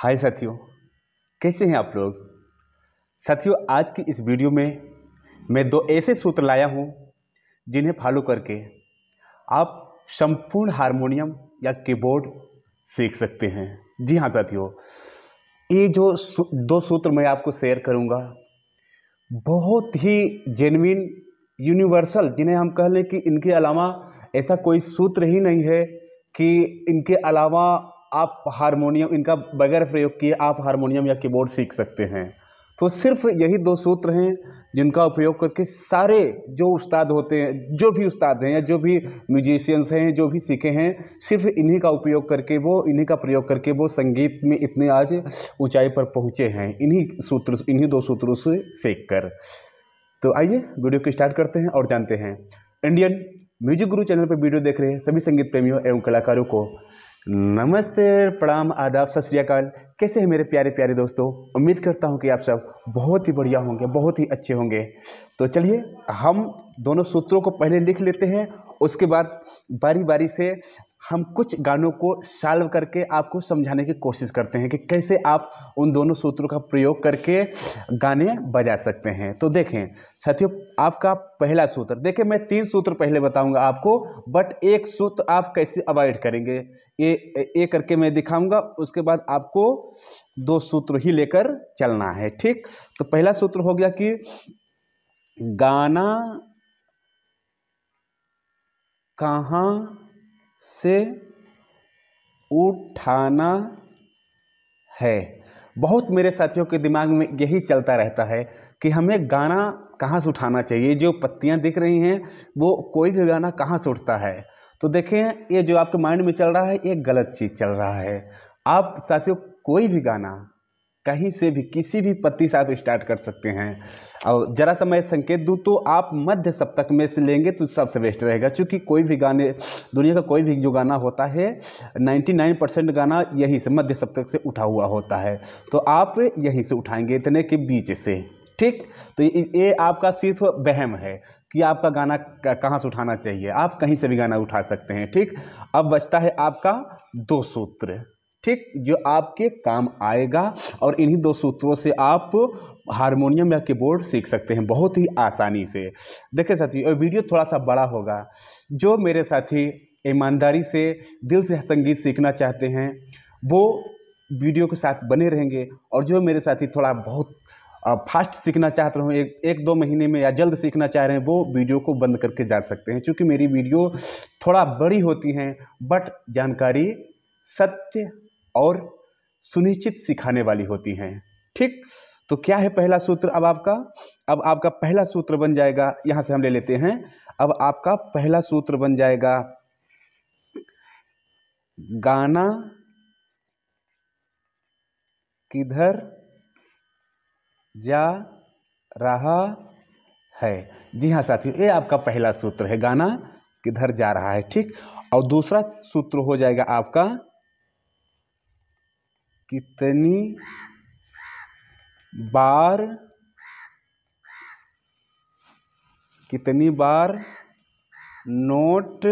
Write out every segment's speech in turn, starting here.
हाय साथियों, कैसे हैं आप लोग। साथियों, आज की इस वीडियो में मैं दो ऐसे सूत्र लाया हूं जिन्हें फॉलो करके आप संपूर्ण हारमोनियम या कीबोर्ड सीख सकते हैं। जी हाँ साथियों, ये जो दो सूत्र मैं आपको शेयर करूंगा बहुत ही जेन्युइन, यूनिवर्सल, जिन्हें हम कह लें कि इनके अलावा ऐसा कोई सूत्र ही नहीं है कि इनके अलावा आप हारमोनियम, इनका बगैर प्रयोग किए आप हारमोनियम या कीबोर्ड सीख सकते हैं। तो सिर्फ यही दो सूत्र हैं जिनका उपयोग करके सारे जो उस्ताद होते हैं, जो भी उस्ताद हैं या जो भी म्यूजिशियंस हैं, जो भी सीखे हैं, सिर्फ इन्हीं का उपयोग करके इन्हीं का प्रयोग करके वो संगीत में इतने आज ऊंचाई पर पहुंचे हैं, इन्हीं दो सूत्रों से सीख कर। तो आइए वीडियो को स्टार्ट करते हैं और जानते हैं। इंडियन म्यूजिक गुरु चैनल पर वीडियो देख रहे हैं सभी संगीत प्रेमियों एवं कलाकारों को नमस्ते, प्रणाम, आदाब, सत श्री अकाल। कैसे हैं मेरे प्यारे प्यारे दोस्तों। उम्मीद करता हूं कि आप सब बहुत ही बढ़िया होंगे, बहुत ही अच्छे होंगे। तो चलिए हम दोनों सूत्रों को पहले लिख लेते हैं, उसके बाद बारी बारी से हम कुछ गानों को सॉल्व करके आपको समझाने की कोशिश करते हैं कि कैसे आप उन दोनों सूत्रों का प्रयोग करके गाने बजा सकते हैं। तो देखें साथियों, आपका पहला सूत्र देखें, मैं 3 सूत्र पहले बताऊंगा आपको, बट एक सूत्र आप कैसे अवॉइड करेंगे ये करके मैं दिखाऊंगा। उसके बाद आपको 2 सूत्र ही लेकर चलना है, ठीक। तो पहला सूत्र हो गया कि गाना कहाँ से उठाना है। बहुत मेरे साथियों के दिमाग में यही चलता रहता है कि हमें गाना कहाँ से उठाना चाहिए। जो पत्तियां दिख रही हैं वो कोई भी गाना कहाँ से उठता है। तो देखें, ये जो आपके माइंड में चल रहा है ये गलत चीज़ चल रहा है। आप साथियों कोई भी गाना कहीं से भी किसी भी पत्ती से आप स्टार्ट कर सकते हैं। और ज़रा सा मैं संकेत दूं तो आप मध्य सप्तक में से लेंगे तो सबसे बेस्ट रहेगा, क्योंकि कोई भी गाने, दुनिया का कोई भी जो गाना होता है 99% गाना यहीं से मध्य सप्तक से उठा हुआ होता है। तो आप यहीं से उठाएंगे, इतने के बीच से, ठीक। तो ये आपका सिर्फ वहम है कि आपका गाना कहाँ से उठाना चाहिए। आप कहीं से भी गाना उठा सकते हैं, ठीक। अब बचता है आपका 2 सूत्र, ठीक, जो आपके काम आएगा और इन्हीं 2 सूत्रों से आप हारमोनियम या कीबोर्ड सीख सकते हैं बहुत ही आसानी से। देखिए साथियों, वीडियो थोड़ा सा बड़ा होगा। जो मेरे साथी ईमानदारी से दिल से संगीत सीखना चाहते हैं वो वीडियो के साथ बने रहेंगे, और जो मेरे साथी थोड़ा बहुत फास्ट सीखना चाहते हो, एक 2 महीने में या जल्द सीखना चाह रहे हैं, वो वीडियो को बंद करके जा सकते हैं, क्योंकि मेरी वीडियो थोड़ा बड़ी होती हैं बट जानकारी सत्य और सुनिश्चित सिखाने वाली होती हैं, ठीक। तो क्या है पहला सूत्र अब आपका पहला सूत्र बन जाएगा, यहां से हम ले लेते हैं। अब आपका पहला सूत्र बन जाएगा गाना किधर जा रहा है। जी हाँ साथियों, ये आपका पहला सूत्र है, गाना किधर जा रहा है, ठीक। और दूसरा सूत्र हो जाएगा आपका कितनी बार नोट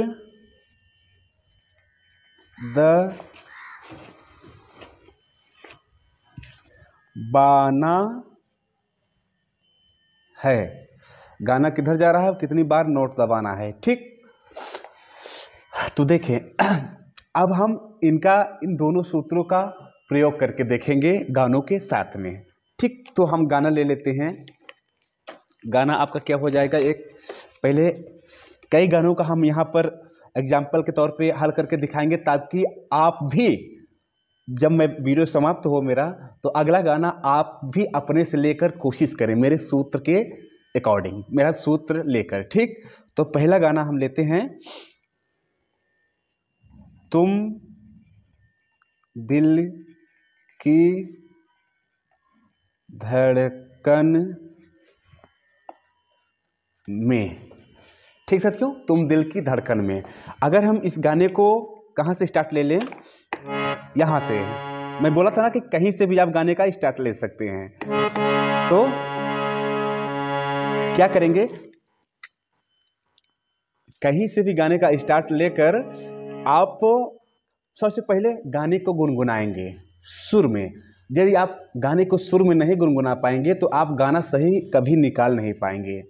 दबाना है। गाना किधर जा रहा है, कितनी बार नोट दबाना है, ठीक। तो देखें अब हम इन दोनों सूत्रों का प्रयोग करके देखेंगे गानों के साथ में, ठीक। तो हम गाना ले लेते हैं। गाना आपका क्या हो जाएगा, एक पहले कई गानों का हम यहाँ पर एग्जाम्पल के तौर पे हल करके दिखाएंगे, ताकि आप भी जब मैं वीडियो समाप्त हो मेरा, तो अगला गाना आप भी अपने से लेकर कोशिश करें मेरे सूत्र के अकॉर्डिंग, मेरा सूत्र लेकर, ठीक। तो पहला गाना हम लेते हैं, तुम दिल की धड़कन में, ठीक साथियों, तुम दिल की धड़कन में। अगर हम इस गाने को कहाँ से स्टार्ट ले लें, यहाँ से, मैं बोला था ना कि कहीं से भी आप गाने का स्टार्ट ले सकते हैं। तो क्या करेंगे, कहीं से भी गाने का स्टार्ट लेकर आप सबसे पहले गाने को गुनगुनाएंगे, सुर में। यदि आप गाने को सुर में नहीं गुनगुना पाएंगे तो आप गाना सही कभी निकाल नहीं पाएंगे।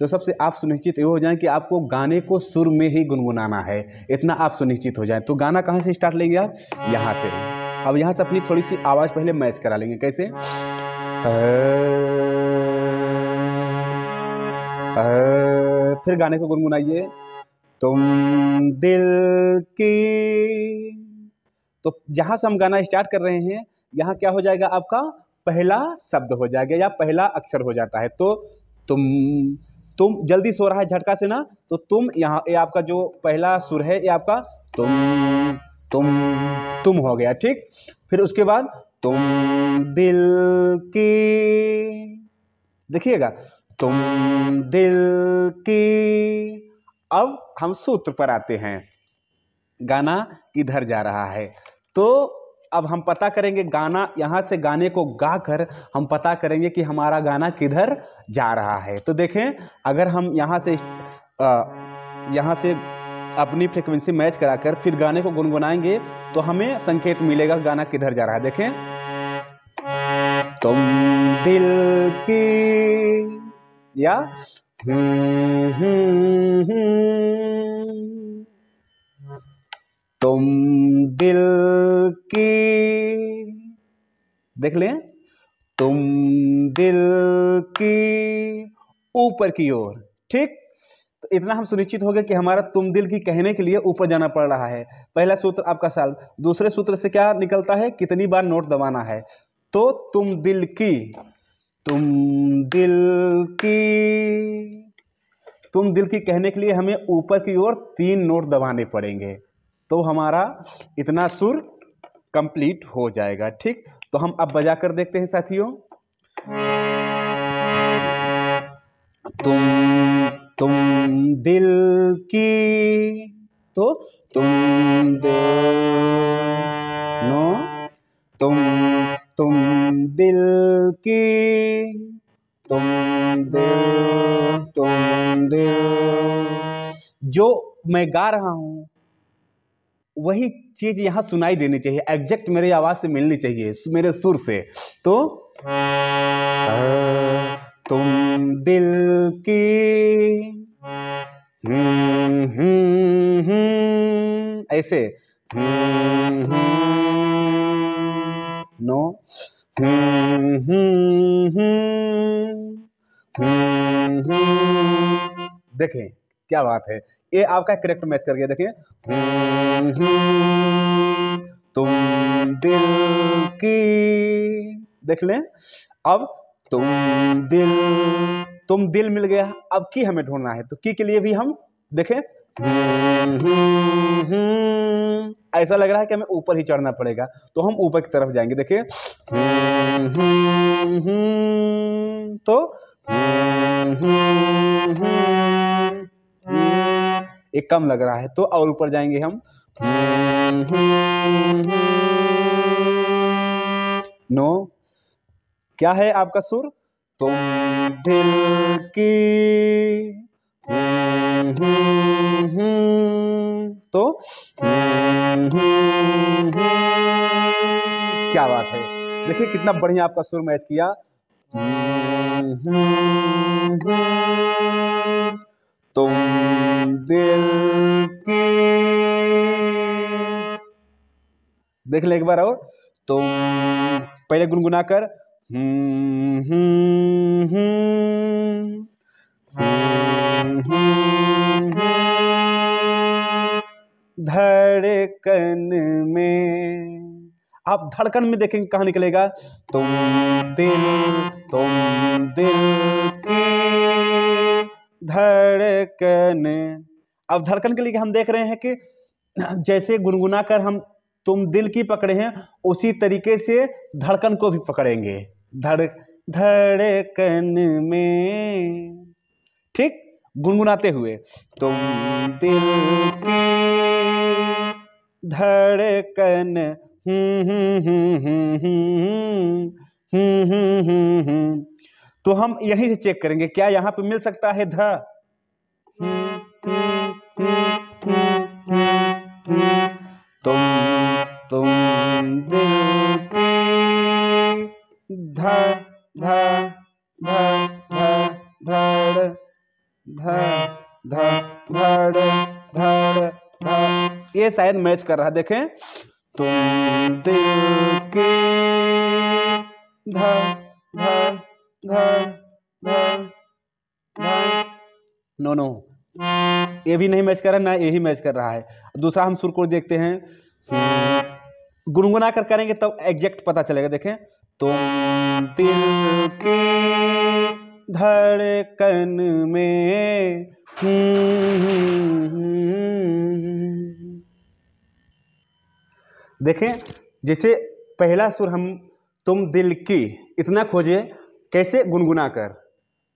तो सबसे आप सुनिश्चित ये हो जाएं कि आपको गाने को सुर में ही गुनगुनाना है, इतना आप सुनिश्चित हो जाएं। तो गाना कहाँ से स्टार्ट लेंगे आप? यहाँ से। अब यहाँ से अपनी थोड़ी सी आवाज़ पहले मैच करा लेंगे। कैसे? फिर गाने को गुनगुनाइए। तुम दिल की। तो जहाँ से हम गाना स्टार्ट कर रहे हैं यहाँ क्या हो जाएगा, आपका पहला शब्द हो जाएगा या पहला अक्षर हो जाता है। तो तुम जल्दी सो रहा है झटका से ना, तो तुम यहाँ ये आपका जो पहला सुर है ये आपका तुम हो गया, ठीक। फिर उसके बाद तुम दिल की, देखिएगा, तुम दिल की। अब हम सूत्र पर आते हैं, गाना किधर जा रहा है। तो अब हम पता करेंगे गाना, यहाँ से गाने को गाकर हम पता करेंगे कि हमारा गाना किधर जा रहा है। तो देखें, अगर हम यहाँ से अपनी फ्रीक्वेंसी मैच कराकर फिर गाने को गुनगुनाएंगे तो हमें संकेत मिलेगा गाना किधर जा रहा है। देखें, तुम दिल की, या तुम दिल की, देख लें, तुम दिल की ऊपर की ओर, ठीक। तो इतना हम सुनिश्चित हो गए कि हमारा तुम दिल की कहने के लिए ऊपर जाना पड़ रहा है। पहला सूत्र आपका साल, दूसरे सूत्र से क्या निकलता है, कितनी बार नोट दबाना है। तो तुम दिल की, तुम दिल की, तुम दिल की कहने के लिए हमें ऊपर की ओर 3 नोट दबाने पड़ेंगे, तो हमारा इतना सुर कंप्लीट हो जाएगा, ठीक। तो हम अब बजा कर देखते हैं साथियों। तुम दिल की, तो तुम दिल, नो, तुम दिल की, तुम दिल। जो मैं गा रहा हूँ वही चीज़ यहाँ सुनाई देनी चाहिए, एग्जैक्ट मेरी आवाज़ से मिलनी चाहिए, मेरे सुर से। तो तुम दिल की, ऐसे, नो, देखें क्या बात है, ये आपका करेक्ट मैच कर गया। देखें, तुम दिल की, देख लें। अब तुम दिल मिल गया। अब की हमें ढूंढना है, तो की के लिए भी हम देखें, ऐसा लग रहा है कि हमें ऊपर ही चढ़ना पड़ेगा, तो हम ऊपर की तरफ जाएंगे। देखिए, तो एक कम लग रहा है, तो और ऊपर जाएंगे हम, नो। क्या है आपका सुर, तुम दिल की, तो क्या बात है, देखिए कितना बढ़िया आपका सुर मैच किया। तुम दिल की, देख ले एक बार और, तुम पहले गुनगुना कर, धड़कन में, आप धड़कन में देखेंगे कहाँ निकलेगा, तुम दिल की धड़कन। अब धड़कन के लिए हम देख रहे हैं कि जैसे गुनगुना कर हम तुम दिल की पकड़े हैं, उसी तरीके से धड़कन को भी पकड़ेंगे, धड़कन में, ठीक, गुनगुनाते हुए, तुम दिल की धड़कन, तो हम यहीं से चेक करेंगे क्या यहाँ पे मिल सकता है ध, तुम दिल की ध ध ध धड़ ध ध धड़ धड़ ध। ये शायद मैच कर रहा है, देखें। तुम दिल के ध ध ध ध ध। नो नो, ये भी नहीं मैच कर रहा, ना यही मैच कर रहा है। दूसरा हम सुर को देखते हैं, गुनगुना कर करेंगे तब एग्जैक्ट पता चलेगा। देखें, तुम दिल की धड़कन में देखें, जैसे पहला सुर हम तुम दिल की इतना खोजे कैसे गुनगुना कर,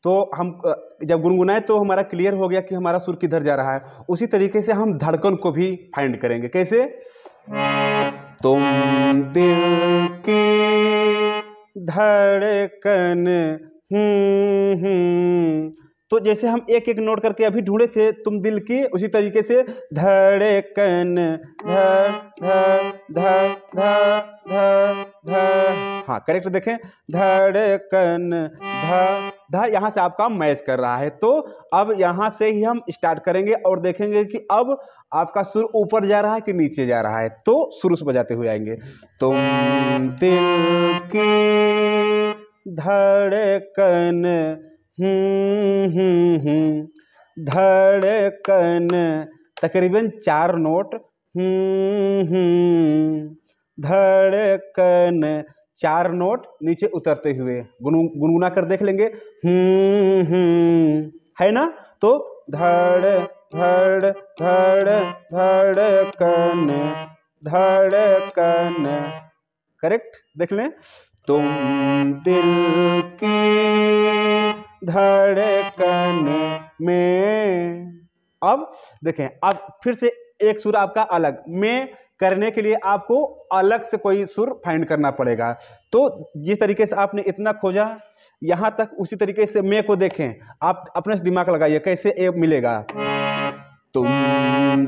तो हम जब गुनगुनाए तो हमारा क्लियर हो गया कि हमारा सुर किधर जा रहा है। उसी तरीके से हम धड़कन को भी फाइंड करेंगे। कैसे? तुम दिल की धड़कन तो जैसे हम एक एक नोट करके अभी ढूंढे थे तुम दिल की, उसी तरीके से धड़कन ध ध ध ध ध ध। हाँ, करेक्ट। देखें, धड़कन ध ध, यहाँ से आपका मैच कर रहा है। तो अब यहाँ से ही हम स्टार्ट करेंगे और देखेंगे कि अब आपका सुर ऊपर जा रहा है कि नीचे जा रहा है। तो शुरू से बजाते हुए आएंगे, तुम दिल की धड़कन धड़कन, तकरीबन 4 नोट धड़कन, 4 नोट नीचे उतरते हुए गुनगुना कर देख लेंगे। है ना? तो धड़ धड़ धड़ धड़कन धड़कन, करेक्ट। देख लें, तुम दिल की धड़कन में। अब देखें, अब फिर से एक सुर आपका अलग में करने के लिए आपको अलग से कोई सुर फाइंड करना पड़ेगा। तो जिस तरीके से आपने इतना खोजा यहाँ तक, उसी तरीके से मैं को देखें, आप अपने से दिमाग लगाइए कैसे ये मिलेगा। तुम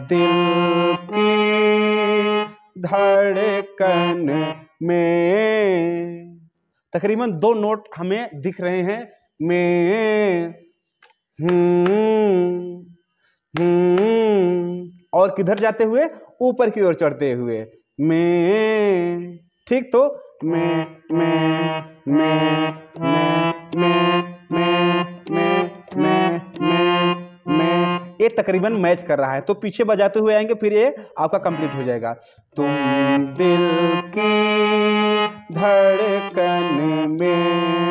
दिल की धड़कन में, तकरीबन 2 नोट हमें दिख रहे हैं, में और किधर जाते हुए? ऊपर की ओर चढ़ते हुए, में। ठीक, तो ये तकरीबन मैच कर रहा है। तो पीछे बजाते हुए आएंगे, फिर ये आपका कंप्लीट हो जाएगा। तुम दिल की धड़कन में,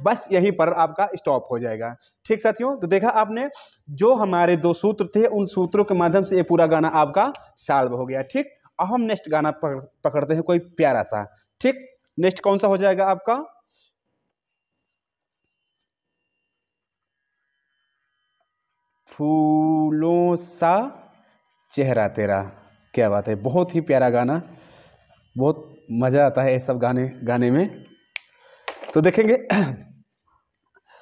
बस यहीं पर आपका स्टॉप हो जाएगा। ठीक साथियों, तो देखा आपने, जो हमारे 2 सूत्र थे उन सूत्रों के माध्यम से ये पूरा गाना आपका सॉल्व हो गया। ठीक, अब हम नेक्स्ट गाना पकड़ते हैं, कोई प्यारा सा। ठीक, नेक्स्ट कौन सा हो जाएगा आपका? फूलों सा चेहरा तेरा। क्या बात है, बहुत ही प्यारा गाना, बहुत मज़ा आता है ये सब गाने में। तो देखेंगे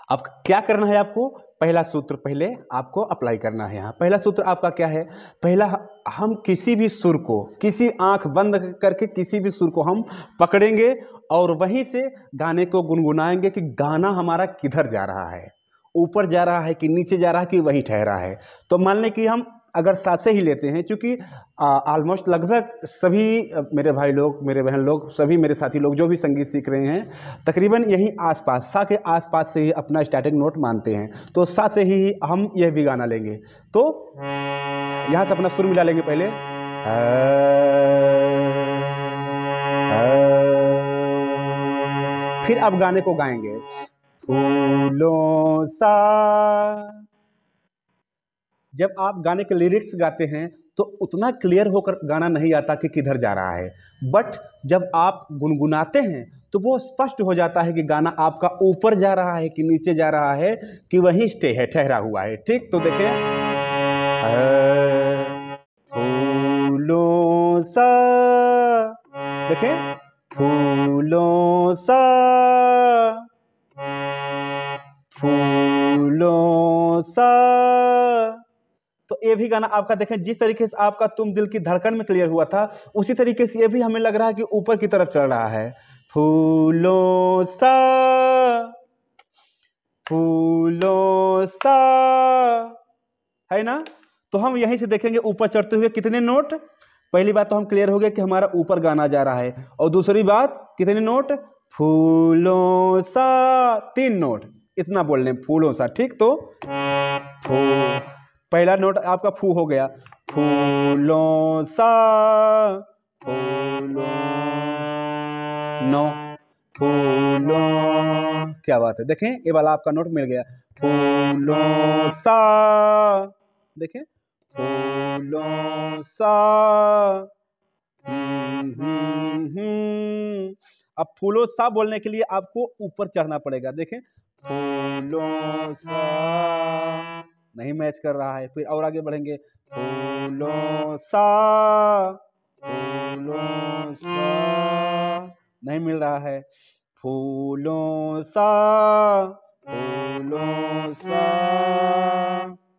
अब क्या करना है आपको। पहला सूत्र पहले आपको अप्लाई करना है। यहाँ पहला सूत्र आपका क्या है? पहला, हम किसी भी सुर को, किसी आंख बंद करके किसी भी सुर को हम पकड़ेंगे और वहीं से गाने को गुनगुनाएंगे कि गाना हमारा किधर जा रहा है, ऊपर जा रहा है कि नीचे जा रहा है कि वहीं ठहरा है। तो मान लें कि हम अगर सासे ही लेते हैं, क्योंकि ऑलमोस्ट लगभग सभी मेरे भाई लोग, मेरे बहन लोग, सभी मेरे साथी लोग जो भी संगीत सीख रहे हैं, तकरीबन यहीं आसपास, सा के आसपास से ही अपना स्टार्टिंग नोट मानते हैं। तो सा से ही हम यह भी गाना लेंगे। तो यहाँ से अपना सुर मिला लेंगे पहले, फिर अब गाने को गाएंगे, फूलों सा। जब आप गाने के लिरिक्स गाते हैं तो उतना क्लियर होकर गाना नहीं आता कि किधर जा रहा है, बट जब आप गुनगुनाते हैं तो वो स्पष्ट हो जाता है कि गाना आपका ऊपर जा रहा है कि नीचे जा रहा है कि वहीं स्टे है, ठहरा हुआ है। ठीक, तो देखें, फूलों सा, देखें, फूलों सा, फूलों सा। तो ये भी गाना आपका देखें जिस तरीके से आपका तुम दिल की धड़कन में क्लियर हुआ था, उसी तरीके से ये भी हमें लग रहा है कि ऊपर की तरफ चल रहा है। फूलों सा, फूलों सा, है ना। तो हम यहीं से देखेंगे ऊपर चढ़ते हुए कितने नोट। पहली बात तो हम क्लियर हो गया कि हमारा ऊपर गाना जा रहा है, और दूसरी बात कितने नोट, फूलों सा, 3 नोट, इतना बोल रहे हैं फूलों सा, ठीक। तो फू, पहला नोट आपका फू हो गया, फूलों सा, फूलों, नो, फूलों, क्या बात है, देखें ये वाला आपका नोट मिल गया, फूलों सा, देखें फूलों सा, अब फूलों सा बोलने के लिए आपको ऊपर चढ़ना पड़ेगा, देखें फूलों सा, नहीं मैच कर रहा है, फिर और आगे बढ़ेंगे, फूलों सा, फूलों सा, नहीं मिल रहा है, फूलों सा, फूलों सा,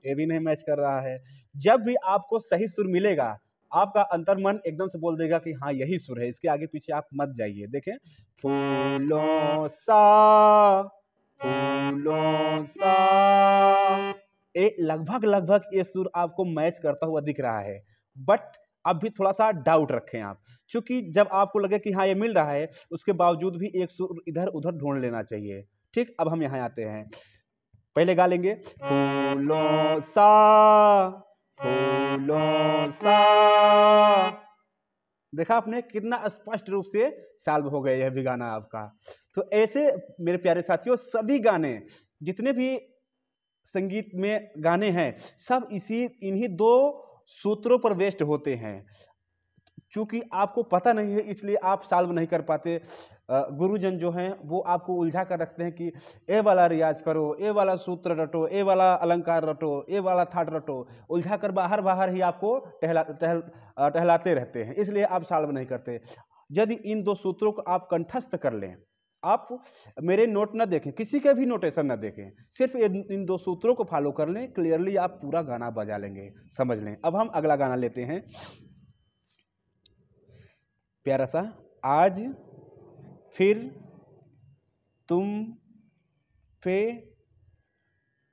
ये भी नहीं मैच कर रहा है। जब भी आपको सही सुर मिलेगा, आपका अंतर्मन एकदम से बोल देगा कि हाँ यही सुर है, इसके आगे पीछे आप मत जाइए। देखें फूलों सा, फूलों सा, ये लगभग ये सुर आपको मैच करता हुआ दिख रहा है, बट अब भी थोड़ा सा डाउट रखें आप, क्योंकि जब आपको लगे कि हाँ ये मिल रहा है, उसके बावजूद भी एक सुर इधर उधर ढूंढ लेना चाहिए, ठीक। अब हम यहाँ आते हैं, पहले गा लेंगे, फूलों सा, फूलों सा, देखा आपने कितना स्पष्ट रूप से सॉल्व हो गया यह भी गाना आपका। तो ऐसे मेरे प्यारे साथियों सभी गाने जितने भी संगीत में गाने हैं सब इन्हीं 2 सूत्रों पर बेस्ड होते हैं। चूंकि आपको पता नहीं है इसलिए आप सॉल्व नहीं कर पाते। गुरुजन जो हैं वो आपको उलझा कर रखते हैं कि ए वाला रियाज करो, ए वाला सूत्र रटो, ए वाला अलंकार रटो, ए वाला थाट रटो, उलझा कर बाहर ही आपको टहलाते रहते हैं, इसलिए आप सॉल्व नहीं करते। यदि इन 2 सूत्रों को आप कंठस्थ कर लें, आप मेरे नोट ना देखें, किसी के भी नोटेशन ना देखें, सिर्फ इन 2 सूत्रों को फॉलो कर लें, क्लियरली आप पूरा गाना बजा लेंगे, समझ लें। अब हम अगला गाना लेते हैं, प्यारा सा, आज फिर तुम पे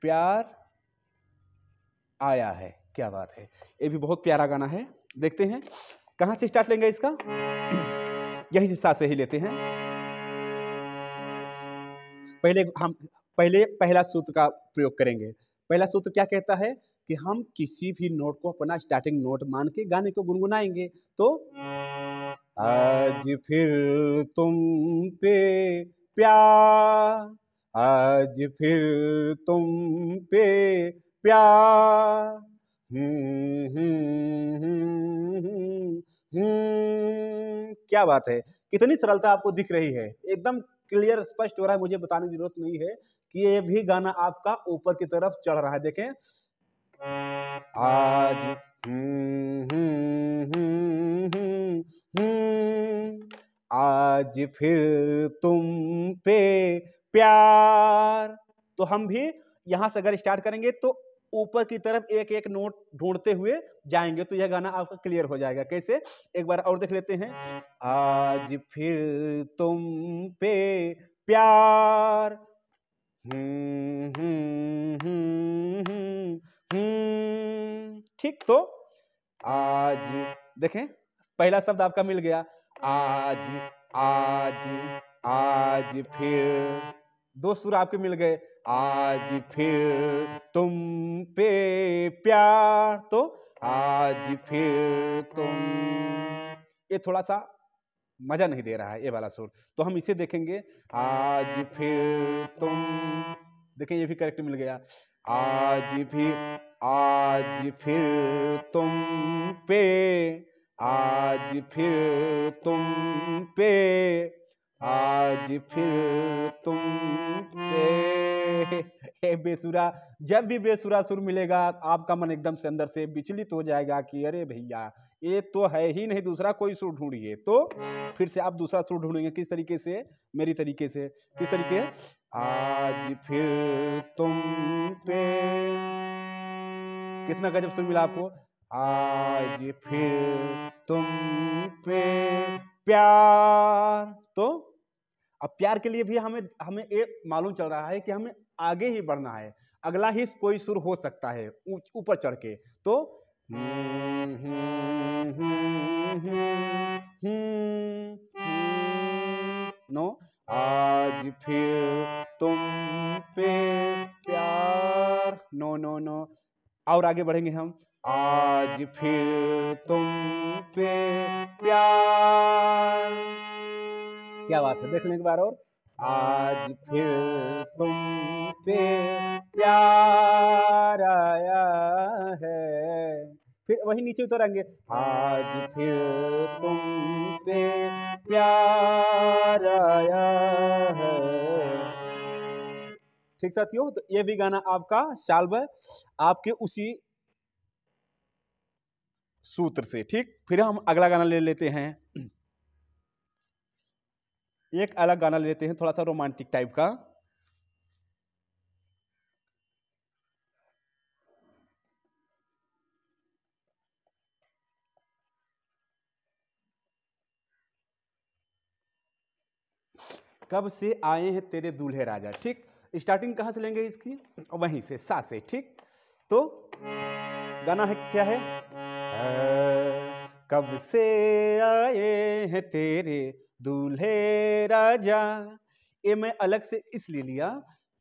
प्यार आया है, क्या बात है, ये भी बहुत प्यारा गाना है। देखते हैं कहाँ से स्टार्ट लेंगे इसका, यही हिस्सा से ही लेते हैं। पहले पहला सूत्र का प्रयोग करेंगे। पहला सूत्र क्या कहता है कि हम किसी भी नोट को अपना स्टार्टिंग नोट मान के गाने को गुनगुनाएंगे। तो आज फिर तुम पे प्यार, आज फिर तुम पे प्यार, क्या बात है, कितनी सरलता आपको दिख रही है, एकदम क्लियर स्पष्ट हो रहा है, मुझे बताने की जरूरत नहीं है कि ये भी गाना आपका ऊपर की तरफ चढ़ रहा है। देखें आज आज फिर तुम पे प्यार, तो हम भी यहां से अगर स्टार्ट करेंगे तो ऊपर की तरफ एक एक नोट ढूंढते हुए जाएंगे, तो यह गाना आपका क्लियर हो जाएगा। कैसे, एक बार और देख लेते हैं, आज फिर तुम पे प्यार, ठीक। तो आज देखें पहला शब्द आपका मिल गया, आज, आज, आज फिर, 2 सुर आपके मिल गए, आज फिर तुम पे प्यार, तो आज फिर तुम, ये थोड़ा सा मजा नहीं दे रहा है ये वाला सुर, तो हम इसे देखेंगे, आज फिर तुम, देखें ये भी करेक्ट मिल गया, आज फिर तुम पे, आज फिर तुम पे, आज फिर तुम पे। बेसुरा, जब भी बेसुरा सुर मिलेगा आपका मन एकदम से अंदर से विचलित हो जाएगा कि अरे भैया ये तो है ही नहीं, दूसरा कोई सुर ढूंढिए। तो फिर से आप दूसरा सुर ढूंढेंगे, किस तरीके से, मेरी तरीके से, किस तरीके, आज फिर तुम पे, कितना गजब सुर मिला आपको। आज फिर तुम पे प्यार। तो अब प्यार के लिए भी हमें हमें ये मालूम चल रहा है कि हमें आगे ही बढ़ना है, अगला ही कोई सुर हो सकता है ऊपर चढ़ के। तो नो, आज फिर तुम पे प्यार, नो नो नो। और आगे बढ़ेंगे हम। आज फिर तुम पे प्यार। क्या बात है, देख लें एक बार और। आज फिर तुम पे प्यार आया है। फिर वही नीचे उतरेंगे। आज फिर तुम पे प्यार आया है। ठीक साथियों, तो ये भी गाना आपका शाल्व आपके उसी सूत्र से। ठीक, फिर हम अगला गाना ले लेते हैं, एक अलग गाना ले लेते हैं, थोड़ा सा रोमांटिक टाइप का। कब से आए हैं तेरे दूल्हे राजा। ठीक, स्टार्टिंग कहाँ से लेंगे इसकी, वहीं से, सा से। ठीक, तो गाना है क्या है, कब से आए हैं तेरे दूल्हे राजा। ये मैं अलग से इसलिए लिया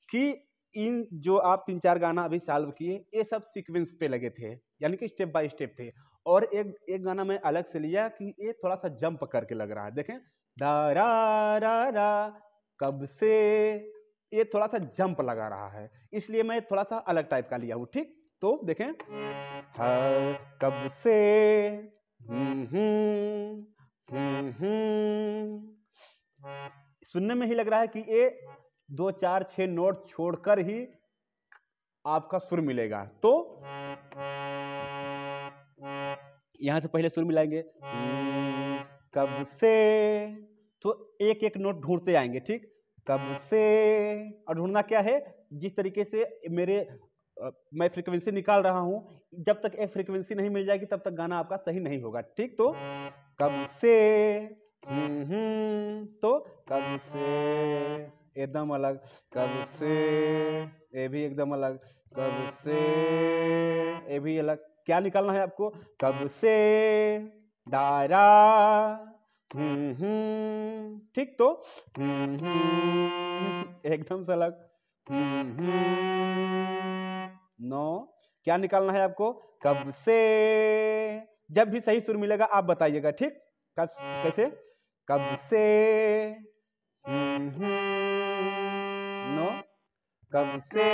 कि इन जो आप 3-4 गाना अभी सॉल्व किए, ये सब सीक्वेंस पे लगे थे, यानी कि स्टेप बाय स्टेप थे। और एक गाना मैं अलग से लिया कि ये थोड़ा सा जंप करके लग रहा है। देखें, दा रा रा रा, कब से, ये थोड़ा सा जंप लगा रहा है, इसलिए मैं थोड़ा सा अलग टाइप का लिया हूँ। ठीक, तो देखें, हाँ कब से, सुनने में ही लग रहा है कि ये 2-4-6 नोट छोड़कर ही आपका सुर मिलेगा। तो यहां से पहले सुर मिलाएंगे, कब से, तो एक एक नोट ढूंढते आएंगे। ठीक, कब से, और ढूंढना क्या है, जिस तरीके से मैं फ्रीक्वेंसी निकाल रहा हूं, जब तक एक फ्रीक्वेंसी नहीं मिल जाएगी तब तक गाना आपका सही नहीं होगा। ठीक, तो कब से, तो कब से एकदम अलग, कब से, ये भी एकदम अलग, कब से, ये भी अलग। क्या निकालना है आपको, कब से, दायरा, ठीक, तो एकदम से अलग, नो। क्या निकालना है आपको, कब से। जब भी सही सुर मिलेगा आप बताइएगा। ठीक, कब, कैसे, कब से, नो, कब से,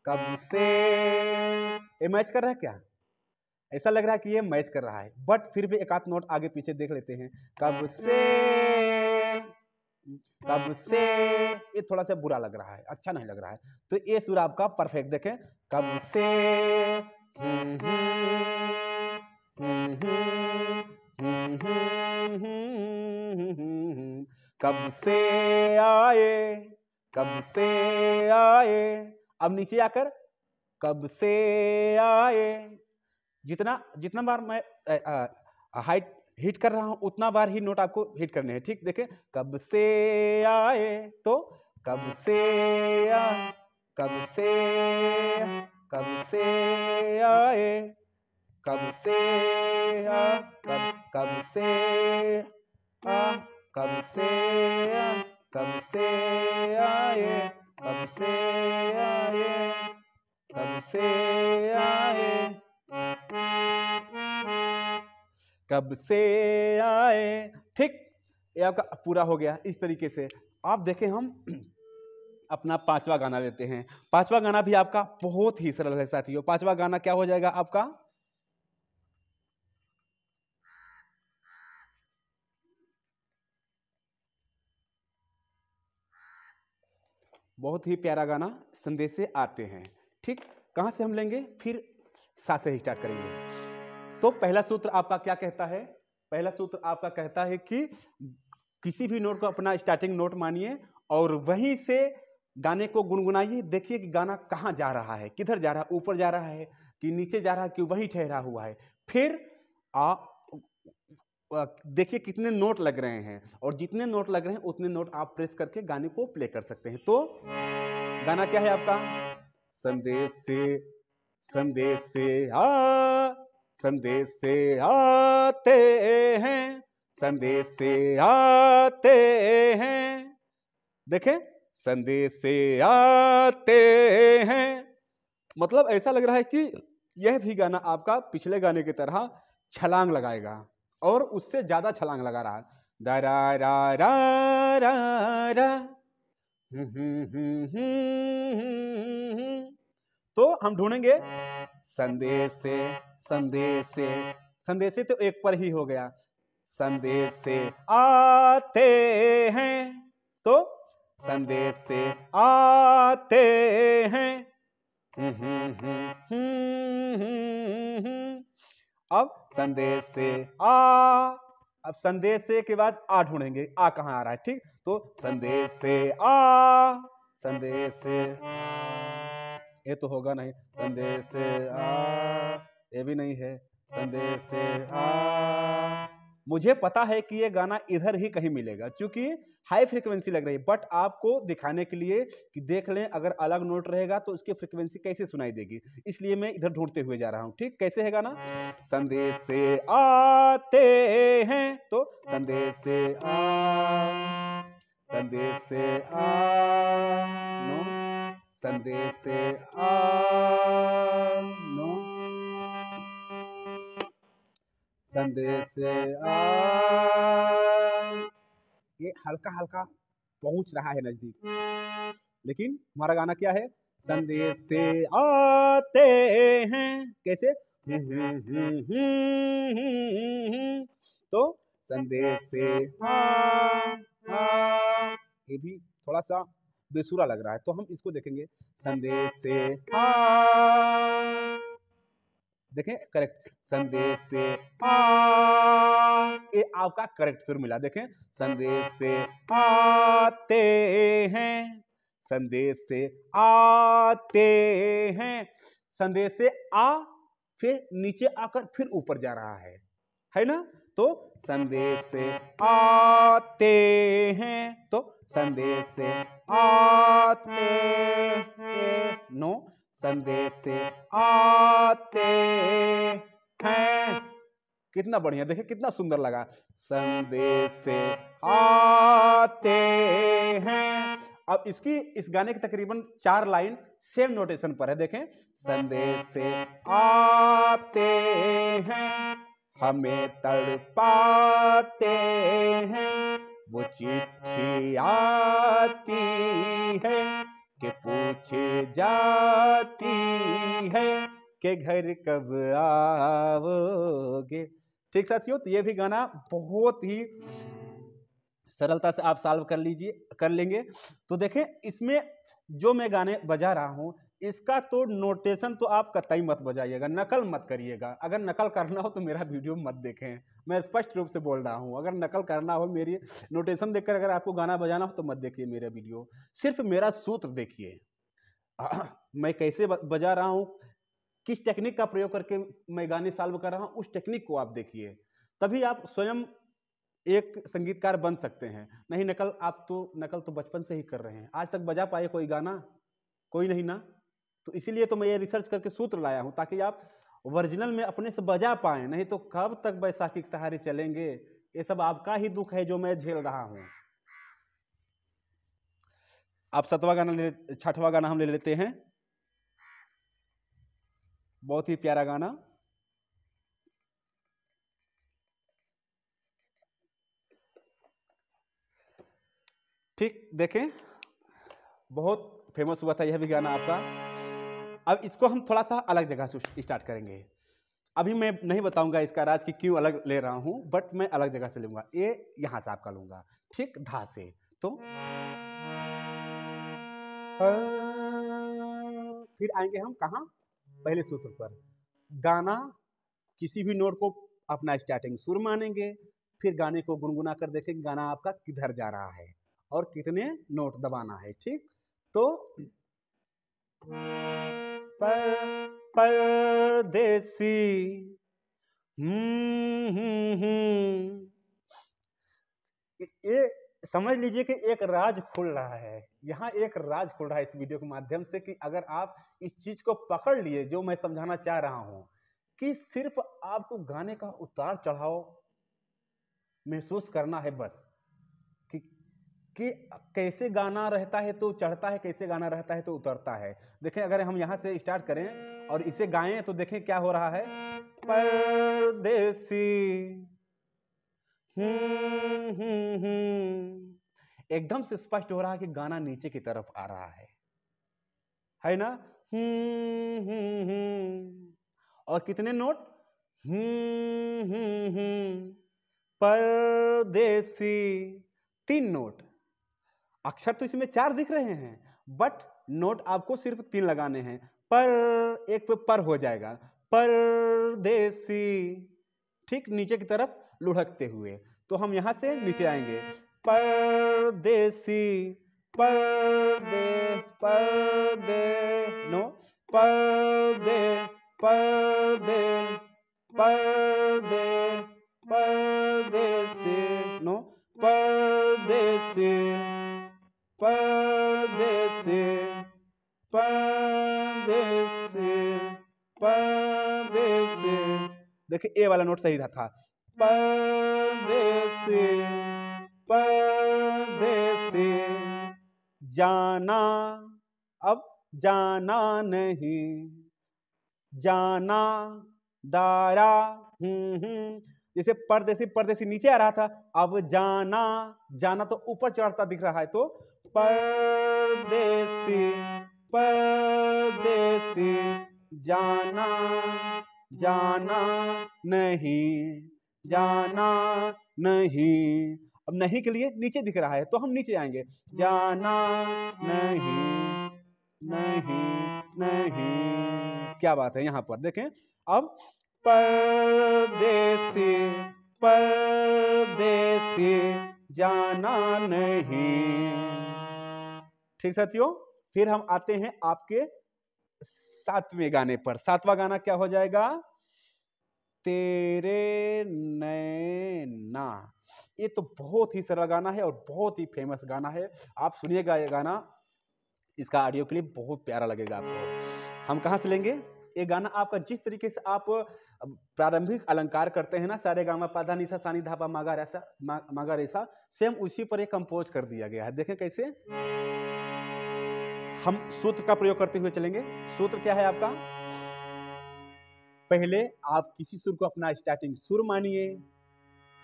कब से, ये मैच कर रहा है क्या, ऐसा लग रहा है कि ये मैच कर रहा है, बट फिर भी एक आध नोट आगे पीछे देख लेते हैं। कब से, कब से, ये थोड़ा सा बुरा लग रहा है, अच्छा नहीं लग रहा है, तो ये सुर आपका परफेक्ट। देखें, कब से, कब से आए, कब से आए। अब नीचे आकर, कब से आए, जितना जितना बार मैं हाइट हिट कर रहा हूं उतना बार ही नोट आपको हिट करने हैं। ठीक, देखें, कब से आए, तो कब से आए, कब से, कब से आए, कब से आ, कब से आ, कब से आ, कब से आए, कब से आए, कब से आए, कब से आए। ठीक, ये आपका पूरा हो गया। इस तरीके से आप देखें, हम अपना 5वां गाना लेते हैं। 5वां गाना भी आपका बहुत ही सरल है साथियों। 5वां गाना क्या हो जाएगा आपका, बहुत ही प्यारा गाना, संदेशे आते हैं। ठीक, कहां से हम लेंगे, फिर सा से ही स्टार्ट करेंगे। तो पहला सूत्र आपका क्या कहता है, पहला सूत्र आपका कहता है कि किसी भी नोट को अपना स्टार्टिंग नोट मानिए और वहीं से गाने को गुनगुनाइए, देखिए कि गाना कहाँ जा रहा है, किधर जा रहा है, ऊपर जा रहा है कि नीचे जा रहा है कि वहीं ठहरा हुआ है। फिर देखिए कितने नोट लग रहे हैं, और जितने नोट लग रहे हैं उतने नोट आप प्रेस करके गाने को प्ले कर सकते हैं। तो गाना क्या है आपका? संदेश से आते हैं, संदेश से आते हैं। देखें, संदेश से आते हैं, मतलब ऐसा लग रहा है कि यह भी गाना आपका पिछले गाने की तरह छलांग लगाएगा, और उससे ज्यादा छलांग लगा रहा है। दा रा रा रा रा रा। तो हम ढूंढेंगे संदेश से, संदेश से, संदेश से तो एक पर ही हो गया। संदेश से आते हैं, तो संदेश से आते हैं। अब संदेश से अब संदेश से के बाद आ ढूंढेंगे, आ कहाँ आ रहा है, ठीक। तो संदेश से संदेश से, ये तो होगा नहीं, संदेश से ये भी नहीं है, संदेश से मुझे पता है कि ये गाना इधर ही कहीं मिलेगा, क्योंकि हाई फ्रीक्वेंसी लग रही है, बट आपको दिखाने के लिए कि देख लें अगर अलग नोट रहेगा तो उसकी फ्रीक्वेंसी कैसे सुनाई देगी, इसलिए मैं इधर ढूंढते हुए जा रहा हूं। ठीक, कैसे है गाना? संदेश से आते हैं, तो संदेश से संदेश से नो, संदेश से नो, संदेश से ये हल्का हल्का पहुंच रहा है नजदीक, लेकिन हमारा गाना क्या है? संदेश से आते हैं, कैसे? तो संदेश से ये भी थोड़ा सा बेसुरा लग रहा है, तो हम इसको देखेंगे। संदेश से देखें, करेक्ट, संदेश से ये आपका करेक्ट सुर मिला। देखें, संदेश से आते हैं, संदेश से आते हैं, संदेश से फिर नीचे आकर फिर ऊपर जा रहा है ना? तो संदेश से आते हैं, तो संदेश से आते नो, संदेश से आते हैं। कितना बढ़िया, देखिए कितना सुंदर लगा। संदेश से आते हैं। अब इस गाने की तकरीबन 4 लाइन सेम नोटेशन पर है। देखें, संदेश से आते हैं, हमें तड़पाते हैं, वो चिट्ठी आती है कि पूछे जाती है कि घर कब आओगे। ठीक साथियों, तो ये भी गाना बहुत ही सरलता से आप सॉल्व कर लेंगे। तो देखें, इसमें जो मैं गाने बजा रहा हूं, इसका तो नोटेशन तो आप कतई मत बजाइएगा, नकल मत करिएगा। अगर नकल करना हो तो मेरा वीडियो मत देखें, मैं स्पष्ट रूप से बोल रहा हूं। अगर नकल करना हो, मेरी नोटेशन देखकर अगर आपको गाना बजाना हो तो मत देखिए मेरा वीडियो, सिर्फ मेरा सूत्र देखिए। मैं कैसे बजा रहा हूं, किस टेक्निक का प्रयोग करके मैं गाने सॉल्व कर रहा हूं, उस टेक्निक को आप देखिए, तभी आप स्वयं एक संगीतकार बन सकते हैं। नहीं नकल, आप तो नकल तो बचपन से ही कर रहे हैं, आज तक बजा पाए कोई गाना? कोई नहीं ना। तो इसीलिए तो मैं ये रिसर्च करके सूत्र लाया हूं, ताकि आप ओरिजिनल में अपने से बजा पाए। नहीं तो कब तक बैसाखी के सहारे चलेंगे? ये सब आपका ही दुख है जो मैं झेल रहा हूं। आप 6वां गाना हम ले लेते हैं, बहुत ही प्यारा गाना। ठीक, देखें, बहुत फेमस हुआ था यह भी गाना आपका। अब इसको हम थोड़ा सा अलग जगह से स्टार्ट करेंगे। अभी मैं नहीं बताऊंगा इसका राज कि क्यों अलग ले रहा हूं, बट मैं अलग जगह से लूंगा। ये यहां से आपका लूंगा, ठीक, धा से। तो फिर आएंगे हम कहां? पहले सूत्र पर। गाना, किसी भी नोट को अपना स्टार्टिंग सुर मानेंगे, फिर गाने को गुनगुना कर देखेंगे गाना आपका किधर जा रहा है और कितने नोट दबाना है। ठीक, तो परदेसी, ये समझ लीजिए कि एक राज खुल रहा है, यहाँ एक राज खुल रहा है इस वीडियो के माध्यम से कि अगर आप इस चीज को पकड़ लिए जो मैं समझाना चाह रहा हूं कि सिर्फ आपको गाने का उतार चढ़ाव महसूस करना है बस, कि कि कैसे गाना रहता है तो चढ़ता है, कैसे गाना रहता है तो उतरता है। देखें अगर हम यहाँ से स्टार्ट करें और इसे गाएं तो देखें क्या हो रहा है। परदेसी, एकदम से स्पष्ट हो रहा है कि गाना नीचे की तरफ आ रहा है ना। और कितने नोट, परदेसी, 3 नोट। अक्षर तो इसमें 4 दिख रहे हैं बट नोट आपको सिर्फ 3 लगाने हैं। पर एक पे पर हो जाएगा, परदेसी, ठीक नीचे की तरफ लुढ़कते हुए। तो हम यहां से नीचे आएंगे, परदेसी, परदे, परदे, नो, परदे, परदे, परदे, परदेसी, नो, परदेसी, परदेसी, परदेसी, परदेसी। देखिए ए वाला नोट सही था। परदेसी, परदेसी, जाना, अब जाना नहीं, जाना, दारा, जैसे परदेसी परदेसी नीचे आ रहा था, अब जाना, जाना तो ऊपर चढ़ता दिख रहा है। तो परदेसी, परदेसी, जाना, जाना नहीं, जाना नहीं। अब नहीं के लिए नीचे दिख रहा है तो हम नीचे आएंगे, जाना नहीं, नहीं, नहीं। क्या बात है यहाँ पर देखें। अब परदेसी, परदेसी, जाना नहीं। ठीक साथियों, फिर हम आते हैं आपके 7वें गाने पर। 7वां गाना क्या हो जाएगा, तेरे नैना। ये तो बहुत ही सरल गाना है और बहुत ही फेमस गाना है। आप सुनिएगा ये गाना, इसका ऑडियो क्लिप बहुत प्यारा लगेगा आपको। हम कहाँ से लेंगे ये गाना, आपका जिस तरीके से आप प्रारंभिक अलंकार करते हैं ना, सारे गामा पाधा निसा सानी धापा मागा रेसा, मागा रेसा, सेम उसी पर ये कंपोज कर दिया गया है। देखें कैसे। हम सूत्र का प्रयोग करते हुए चलेंगे। सूत्र क्या है आपका, पहले आप किसी सुर को अपना स्टार्टिंग सुर मानिए,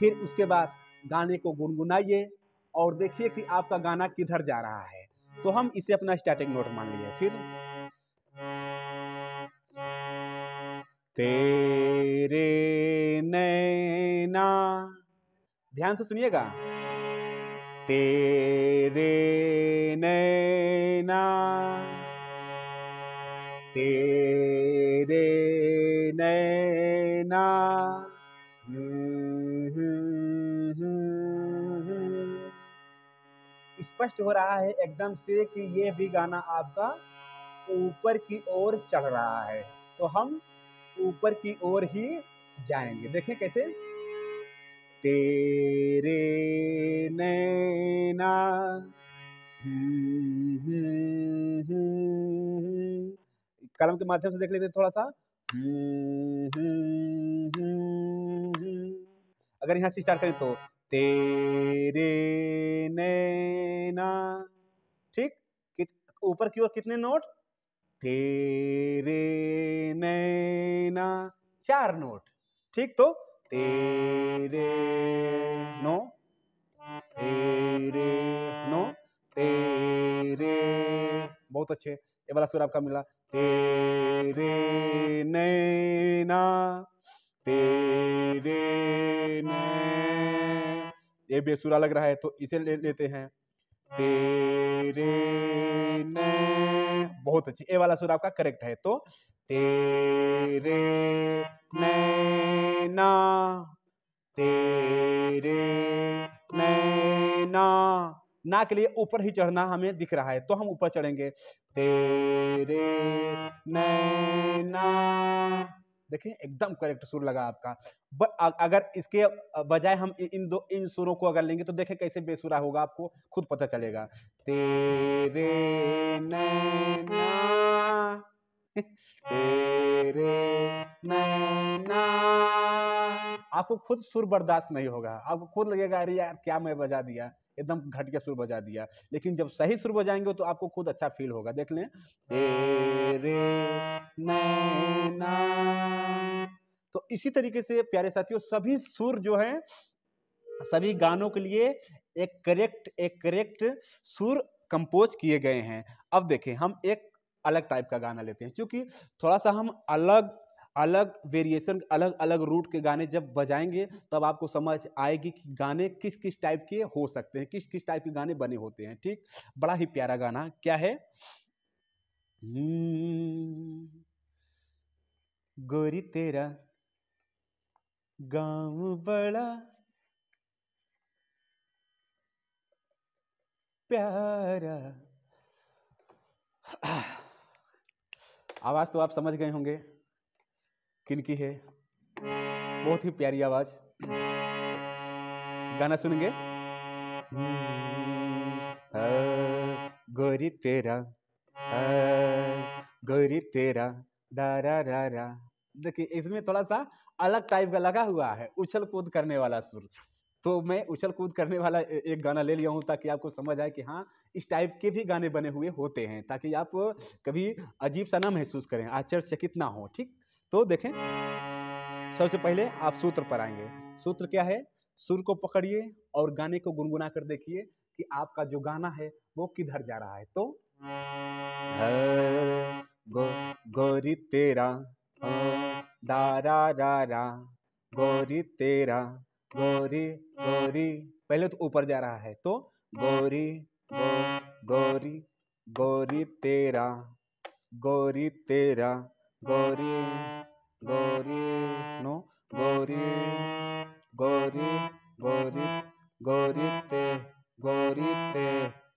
फिर उसके बाद गाने को गुनगुनाइए और देखिए कि आपका गाना किधर जा रहा है। तो हम इसे अपना स्टार्टिंग नोट मान लिए। फिर तेरे नैना, ध्यान से सुनिएगा, तेरे नैना, तेरे नैना, स्पष्ट हो रहा है एकदम से कि ये भी गाना आपका ऊपर की ओर चढ़ रहा है। तो हम ऊपर की ओर ही जाएंगे। देखें कैसे, तेरे नैना, कलम के माध्यम से देख लेते थोड़ा सा। अगर यहां से स्टार्ट करें तो तेरे नैना, ठीक, ऊपर की ओर कितने नोट, तेरे नैना, 4 नोट, ठीक। तो तेरे, नो, तेरे, नो, तेरे, बहुत अच्छे। ये वाला सुर आपका मिला, तेरे नैना, तेरे नैना, ये बेसुरा लग रहा है तो इसे लेते हैं, तेरे नैना, बहुत अच्छी। ए वाला सुर आपका करेक्ट है। तो तेरे नैना, तेरे नैना, ना के लिए ऊपर ही चढ़ना हमें दिख रहा है, तो हम ऊपर चढ़ेंगे। तेरे नैना, देखिए एकदम करेक्ट सुर लगा आपका। अगर इसके बजाय हम इन सुरों को अगर लेंगे तो देखें कैसे बेसुरा होगा, आपको खुद पता चलेगा। तेरे नैना तेरे नैना, आपको खुद सुर बर्दाश्त नहीं होगा, आपको खुद लगेगा अरे यार क्या मैं बजा दिया, एकदम घटिया सुर बजा दिया। लेकिन जब सही सुर बजाएंगे तो आपको खुद अच्छा फील होगा। देख लें, तेरे नैना। तो इसी तरीके से प्यारे साथियों सभी सुर जो है सभी गानों के लिए एक करेक्ट सुर कंपोज किए गए हैं। अब देखें हम एक अलग टाइप का गाना लेते हैं, क्योंकि थोड़ा सा हम अलग अलग वेरिएशन, अलग अलग रूट के गाने जब बजाएंगे तब आपको समझ आएगी कि गाने किस किस टाइप के हो सकते हैं, किस किस टाइप के गाने बने होते हैं। ठीक, बड़ा ही प्यारा गाना क्या है, गोरी तेरा गाँव बड़ा प्यारा। आवाज तो आप समझ गए होंगे किनकी है, बहुत ही प्यारी आवाज। गाना सुनेंगे, गोरी तेरा गोरी तेरा दारा रा। देखिए इसमें थोड़ा सा अलग टाइप का लगा हुआ है, उछल कूद करने वाला सुर। तो मैं उछल कूद करने वाला एक गाना ले लिया हूँ ताकि आपको समझ आए कि हाँ इस टाइप के भी गाने बने हुए होते हैं, ताकि आप कभी अजीब सा ना महसूस करें, आश्चर्यचकित ना हो। ठीक, तो देखें सबसे पहले आप सूत्र पर आएंगे। सूत्र क्या है, सुर को पकड़िए और गाने को गुनगुना कर देखिए कि आपका जो गाना है वो किधर जा रहा है। तो गोरी तेरा दारा रा रा, गोरी तेरा गोरी गोरी, पहले तो ऊपर जा रहा है, तो गोरी गोरी गोरी तेरा गोरी तेरा गोरी गोरी नो गोरी गोरी गोरी गोरी ते,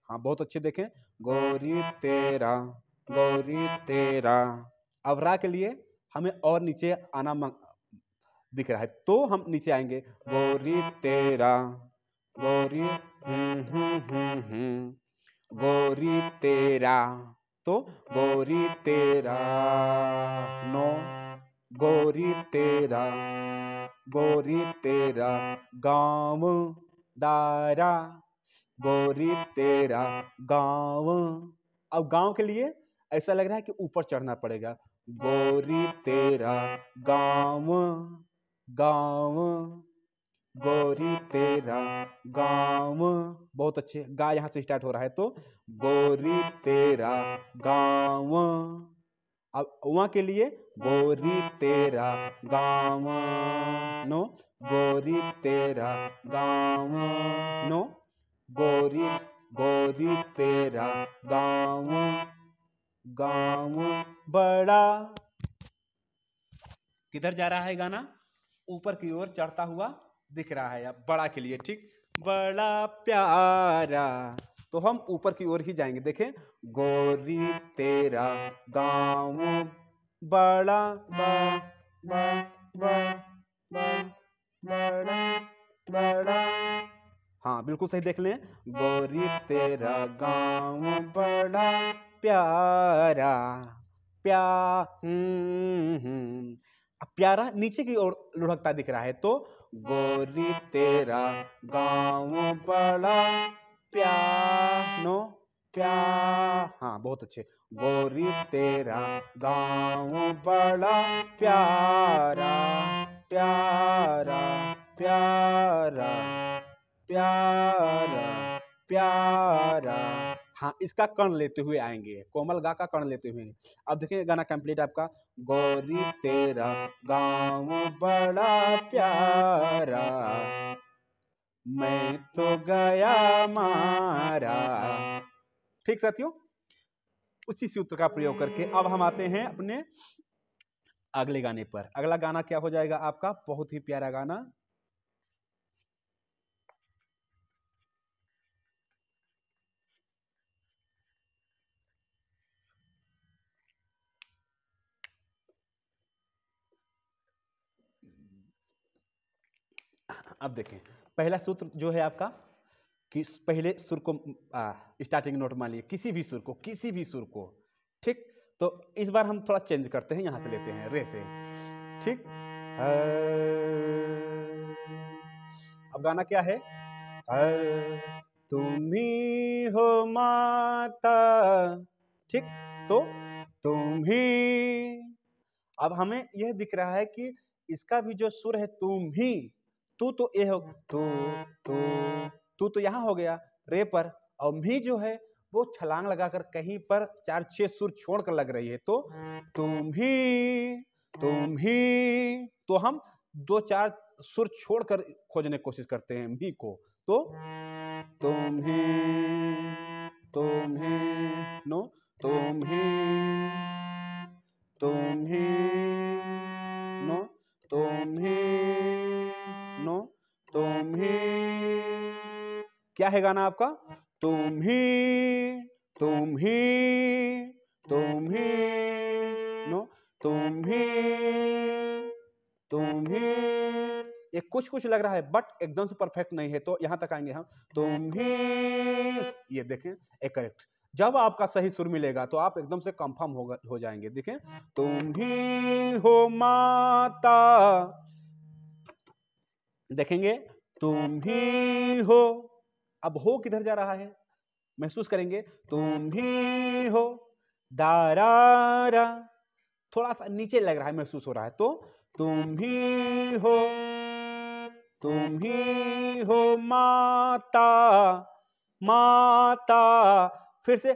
हाँ बहुत अच्छे देखें, गोरी तेरा गोरी तेरा। अब रा के लिए हमें और नीचे आना दिख रहा है, तो हम नीचे आएंगे, गोरी तेरा गोरी गोरी तेरा, तो गोरी तेरा नो गोरी तेरा गाँव दारा, गोरी तेरा गाँव। अब गाँव के लिए ऐसा लग रहा है कि ऊपर चढ़ना पड़ेगा, गोरी तेरा गाँव गाँव गोरी तेरा गाँव। बहुत अच्छे, गा यहाँ से स्टार्ट हो रहा है, तो गोरी तेरा गाँव। अब वहाँ के लिए गोरी तेरा गाँव नो गोरी तेरा गाँव नो गोरी गोरी तेरा गाँव गाँव बड़ा। किधर जा रहा है गाना, ऊपर की ओर चढ़ता हुआ दिख रहा है। अब बड़ा के लिए, ठीक, बड़ा प्यारा, तो हम ऊपर की ओर ही जाएंगे। देखें, गोरी तेरा गाँव बड़ा बड़ा, हाँ बिल्कुल सही देख लें, गोरी तेरा गाँव बड़ा प्यारा अब प्यारा नीचे की ओर लुढ़कता दिख रहा है, तो गोरी तेरा गाँव बड़ा प्यानो हाँ बहुत अच्छे, गोरी तेरा गाँव बड़ा प्यारा प्यारा प्यारा प्यारा प्यारा। हाँ इसका कर्ण लेते हुए आएंगे, कोमल गा का कर्ण लेते हुए। अब देखिए गाना कंप्लीट आपका, गोरी तेरा गाँव बड़ा प्यारा, मैं तो गया मारा। ठीक साथियों, उसी सूत्र का प्रयोग करके अब हम आते हैं अपने अगले गाने पर। अगला गाना क्या हो जाएगा आपका, बहुत ही प्यारा गाना, अब देखें, पहला सूत्र जो है आपका कि पहले सुर को स्टार्टिंग नोट मान लिए, किसी भी सुर को, ठीक। तो इस बार हम थोड़ा चेंज करते हैं, यहां से लेते हैं रे से, ठीक। अब गाना क्या है? तुम ही हो माता, ठीक। तो तुम ही, अब हमें यह दिख रहा है कि इसका भी जो सुर है तुम ही, तू तो ये हो, तू तो यहाँ हो गया रे पर, और मी जो है वो छलांग लगाकर कहीं पर 4-6 सुर छोड़कर लग रही है। तो तुम ही, तो हम 2-4 सुर छोड़कर खोजने की कोशिश करते हैं मी को। तो तुम ही नो, तुम ही नो, तुम ही, क्या है गाना आपका? तुम ही नो, तुम ही, ये कुछ लग रहा है बट एकदम से परफेक्ट नहीं है, तो यहां तक आएंगे हम। तुम ही, ये देखें एक करेक्ट। जब आपका सही सुर मिलेगा तो आप एकदम से कंफर्म हो जाएंगे। देखें, तुम ही हो माता, देखेंगे तुम ही हो, अब हो किधर जा रहा है महसूस करेंगे। तुम ही हो, दारारा थोड़ा सा नीचे लग रहा है, महसूस हो रहा है। तो तुम ही हो माता, फिर से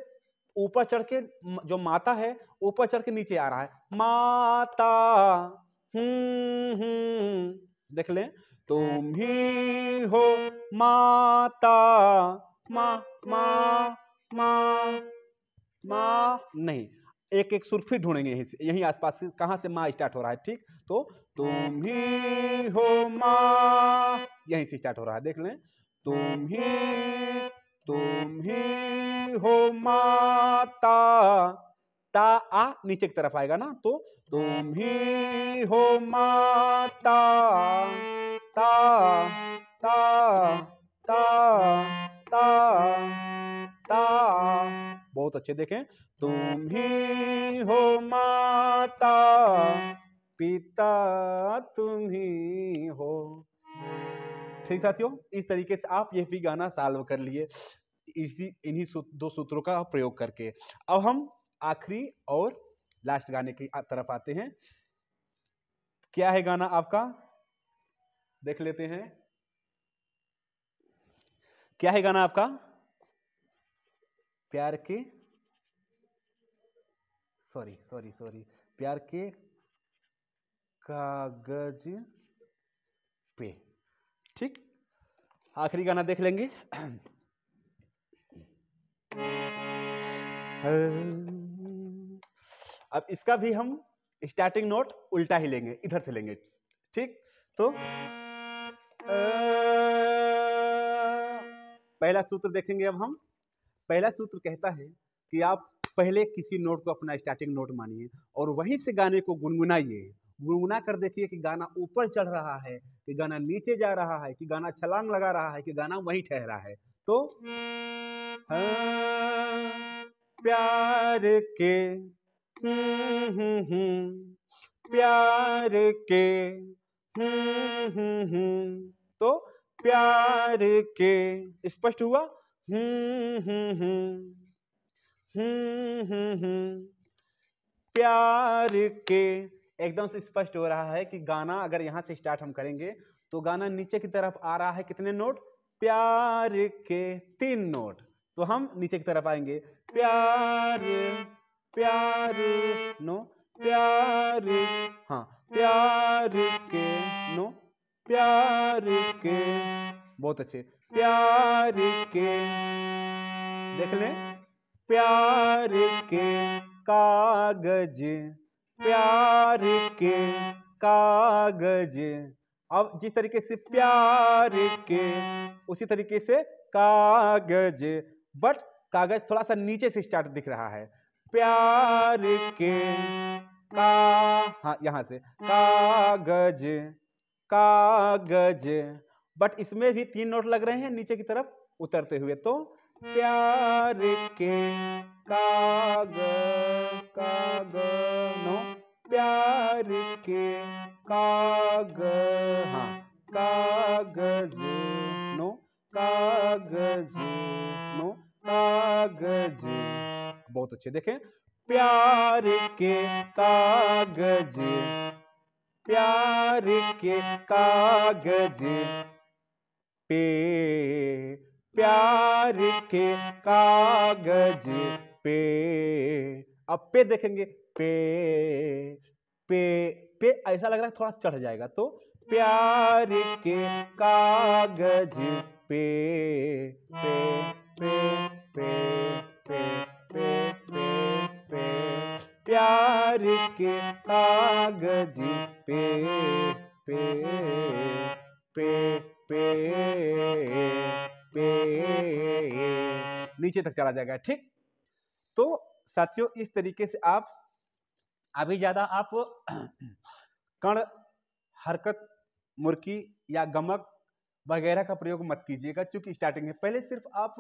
ऊपर चढ़ के, जो माता है ऊपर चढ़ के नीचे आ रहा है, माता, देख लें। तुम ही हो माता, नहीं, एक सुर फिर ढूंढेंगे यहीं आसपास, कहां से माँ स्टार्ट हो रहा है, ठीक। तो तुम ही हो माँ, यहीं से स्टार्ट हो रहा है, देख लें। तुम ही हो माता, ता आ नीचे की तरफ आएगा ना, तो तुम ही हो माता, ता ता ता ता ता, बहुत अच्छे। देखें, तुम ही हो माता, पिता तुम ही हो। ठीक साथियों, इस तरीके से आप ये भी गाना सॉल्व कर लिए इन्हीं दो सूत्रों का प्रयोग करके। अब हम आखिरी और लास्ट गाने की तरफ आते हैं। क्या है गाना आपका, देख लेते हैं। क्या है गाना आपका? प्यार के, सॉरी, प्यार के कागज पे, ठीक। आखिरी गाना देख लेंगे। अब इसका भी हम स्टार्टिंग नोट उल्टा ही लेंगे, इधर से लेंगे, ठीक। तो पहला सूत्र देखेंगे अब हम। पहला सूत्र कहता है कि आप पहले किसी नोट को अपना स्टार्टिंग नोट मानिए और वहीं से गाने को गुनगुनाइए। गुनगुना कर देखिए कि गाना ऊपर चढ़ रहा है, कि गाना नीचे जा रहा है, कि गाना छलांग लगा रहा है, कि गाना वहीं ठहरा है। तो प्यार के प्यार के तो प्यार के स्पष्ट हुआ। प्यार के एकदम से स्पष्ट हो रहा है कि गाना अगर यहां से स्टार्ट हम करेंगे तो गाना नीचे की तरफ आ रहा है। कितने नोट? प्यार के 3 नोट। तो हम नीचे की तरफ आएंगे, प्यार प्यार नो प्यार, हाँ प्यार के नो प्यार के, बहुत अच्छे। प्यार के देख लें, प्यार के कागज, प्यार के कागज। अब जिस तरीके से प्यार के, उसी तरीके से कागज, बट कागज थोड़ा सा नीचे से स्टार्ट दिख रहा है। प्यार के का, हाँ यहां से कागज कागज, बट इसमें भी 3 नोट लग रहे हैं नीचे की तरफ उतरते हुए। तो प्यार के काग काग नो, प्यार के काग, हाँ कागज नो, कागज नो, कागज। बहुत अच्छे, देखें प्यार के कागज, प्यार के कागज पे, प्यार के कागज पे। अब पे देखेंगे, पे पे पे ऐसा लग रहा है थोड़ा चढ़ जाएगा, तो प्यार के कागज पे पे पे पे पे पे पे पे, प्यार के कागज पे पे पे पे नीचे तक चला जाएगा। ठीक, तो साथियों इस तरीके से आप अभी ज्यादा आप कण, हरकत, मुर्की या गमक वगैरह का प्रयोग मत कीजिएगा, क्योंकि स्टार्टिंग है। पहले सिर्फ आप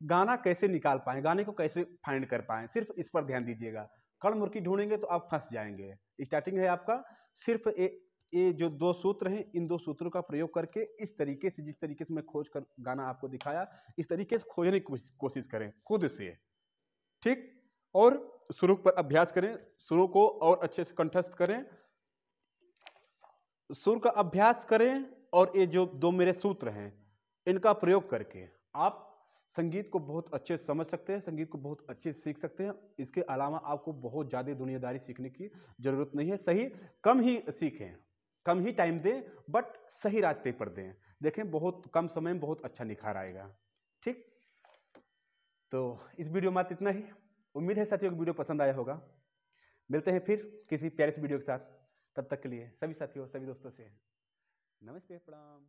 गाना कैसे निकाल पाएं, गाने को कैसे फाइंड कर पाएं, सिर्फ इस पर ध्यान दीजिएगा। कण मुर्की ढूंढेंगे तो आप फंस जाएंगे। स्टार्टिंग है आपका, सिर्फ ये जो 2 सूत्र हैं, इन 2 सूत्रों का प्रयोग करके इस तरीके से, जिस तरीके से मैं खोज कर गाना आपको दिखाया, इस तरीके से खोजने की कोशिश करें खुद से। ठीक, और सुरों पर अभ्यास करें, सुरों को और अच्छे से कंठस्थ करें, सुर का अभ्यास करें, और ये जो 2 मेरे सूत्र हैं इनका प्रयोग करके आप संगीत को बहुत अच्छे से समझ सकते हैं, संगीत को बहुत अच्छे से सीख सकते हैं। इसके अलावा आपको बहुत ज़्यादा दुनियादारी सीखने की जरूरत नहीं है। सही कम ही सीखें, कम ही टाइम दें, बट सही रास्ते पर दें। देखें बहुत कम समय में बहुत अच्छा निखार आएगा। ठीक, तो इस वीडियो में इतना ही। उम्मीद है साथियों को वीडियो पसंद आया होगा। मिलते हैं फिर किसी प्यारे से वीडियो के साथ। तब तक के लिए सभी साथियों, सभी दोस्तों से नमस्ते, प्रणाम।